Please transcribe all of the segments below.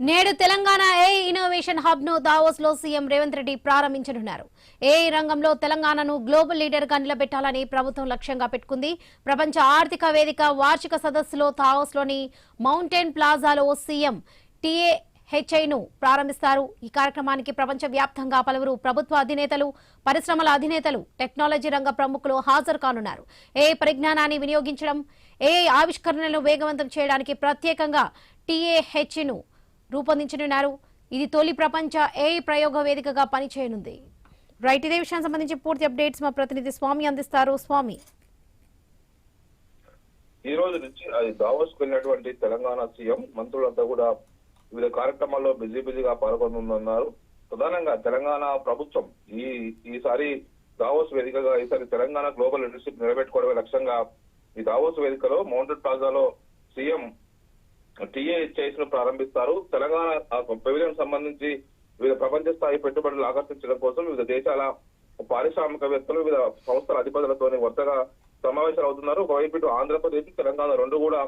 నేడు Telangana AI innovation hub ను Davos లో సీఎం రేవంత్ రెడ్డి ప్రారంభించనున్నారు. ఏఐ రంగంలో తెలంగాణను గ్లోబల్ లీడర్ గా నిలబెట్టాలని ప్రభుత్వం లక్ష్యంగా పెట్టుకుంది. ప్రపంచ ఆర్థిక వేదిక వార్షిక సదస్సులో దావోస్ లోని మౌంటైన్ ప్లాజాలో సీఎం టీఏహెచ్ఐ ను ప్రారంభిస్తారు. ఈ కార్యక్రమానికి ప్రపంచ వ్యాప్తంగా పలువురు ప్రభుత్వ అధినేతలు, పరిశ్రమల అధినేతలు, టెక్నాలజీ రంగ ప్రముఖులు హాజరు కానున్నారు. ఏఐ పరిజ్ఞానాన్ని వినియోగించడం, ఏఐ ఆవిష్కరణలను వేగవంతం చేయడానికి ప్రత్యేకంగా టీఏహెచ్ఐ ను రూపొందించనున్నారు. ఇది తొలి ప్రపంచ ఏఐ ప్రయోగ వేదికగా పనిచేయనుంది. రైట్, ఇదే విషయానికి సంబంధించి పూర్తి అప్డేట్స్ మా ప్రతినిధి స్వామి అందిస్తారు. స్వామి, ఈ రోజు నుంచి దావోస్ కు వెళ్ళినటువంటి తెలంగాణ సీఎం మంత్రులంతా కూడా వివిధ కార్యక్రమాల్లో బిజీగా పాల్గొనున్నారు. ప్రధానంగా తెలంగాణ ప్రభుత్వం ఈసారి దావోస్ వేదికగా ఈసారి తెలంగాణ గ్లోబల్ లీడర్షిప్ నిలబెట్టుకోవడమే లక్ష్యంగా ఈ దావోస్ వేదికలో మౌంటైన్ ప్లాజాలో సీఎం టీఏహెచ్ఐస్ ను ప్రారంభిస్తారు. తెలంగాణ పెవిలియన్ సంబంధించి వివిధ ప్రపంచ స్థాయి పెట్టుబడులు ఆకర్షించడం కోసం వివిధ దేశాల పారిశ్రామికవేత్తలు, వివిధ సంస్థల అధిపతులతో వరుసగా సమావేశాలు అవుతున్నారు. ఒకవైపు ఇటు ఆంధ్రప్రదేశ్, తెలంగాణ రెండు కూడా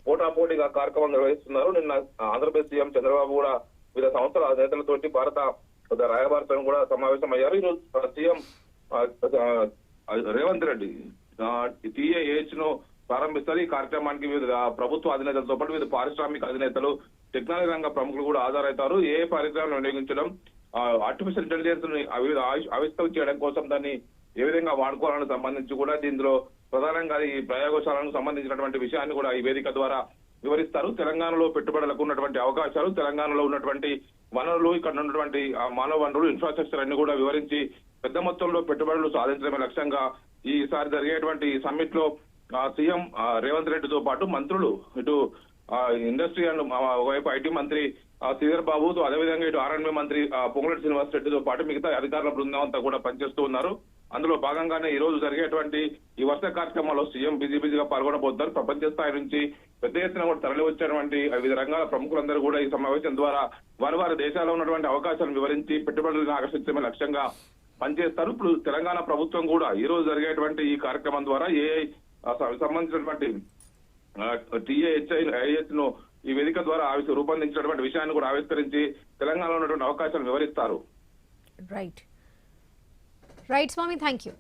పోటాపోటీగా కార్యక్రమం నిర్వహిస్తున్నారు. నిన్న ఆంధ్రప్రదేశ్ సీఎం చంద్రబాబు కూడా వివిధ సంస్థల నేతలతోటి భారత రాయబారితో కూడా సమావేశం అయ్యారు. ఈరోజు సీఎం రేవంత్ రెడ్డి టీఏహెచ్ ను ప్రారంభిస్తారు. ఈ కార్యక్రమానికి వివిధ ప్రభుత్వ అధినేతలతో పాటు వివిధ పారిశ్రామిక అధినేతలు, టెక్నాలజీ రంగ ప్రముఖులు కూడా హాజరవుతారు. ఏ పరికరాలను వినియోగించడం, ఆర్టిఫిషియల్ ఇంటెలిజెన్స్ ని ఆవిష్కరణ చేయడం కోసం దాన్ని ఏ విధంగా వాడుకోవాలని సంబంధించి కూడా దీనిలో ప్రధానంగా ఈ ప్రయోగశాలకు సంబంధించినటువంటి విషయాన్ని కూడా ఈ వేదిక ద్వారా వివరిస్తారు. తెలంగాణలో పెట్టుబడులకు ఉన్నటువంటి అవకాశాలు, తెలంగాణలో ఉన్నటువంటి వనరులు, ఇక్కడ ఉన్నటువంటి మానవ వనరులు, ఇన్ఫ్రాస్ట్రక్చర్ అన్ని కూడా వివరించి పెద్ద మొత్తంలో పెట్టుబడులు సాధించడమే లక్ష్యంగా ఈసారి జరిగేటువంటి సమ్మిట్ లో సీఎం రేవంత్ రెడ్డితో పాటు మంత్రులు, ఇటు ఇండస్ట్రీ అండ్ ఒకవైపు ఐటీ మంత్రి శ్రీధర్ బాబు, అదేవిధంగా ఇటు ఆర్ఎండ్బి మంత్రి పొంగులేటి శ్రీనివాస్ రెడ్డితో పాటు మిగతా అధికారుల బృందం అంతా కూడా పనిచేస్తూ ఉన్నారు. అందులో భాగంగానే ఈ రోజు జరిగేటువంటి ఈ వరుస కార్యక్రమాల్లో సీఎం బిజీగా పాల్గొనబోతున్నారు. ప్రపంచ స్థాయి నుంచి పెద్ద ఎత్తున కూడా తరలి వచ్చేటువంటి వివిధ రంగాల ప్రముఖులందరూ కూడా ఈ సమావేశం ద్వారా వారి దేశాల్లో ఉన్నటువంటి అవకాశాలను వివరించి పెట్టుబడులను ఆకర్షించడమే లక్ష్యంగా పనిచేస్తారు. ఇప్పుడు తెలంగాణ ప్రభుత్వం కూడా ఈ రోజు జరిగేటువంటి ఈ కార్యక్రమం ద్వారా ఏఐ సంబంధించినటువంటి టీఏహెచ్ఐ ను ఈ వేదిక ద్వారా రూపొందించినటువంటి విషయాన్ని కూడా ఆవిష్కరించి తెలంగాణలో ఉన్నటువంటి అవకాశాలను వివరిస్తారు. Right Swami, thank you.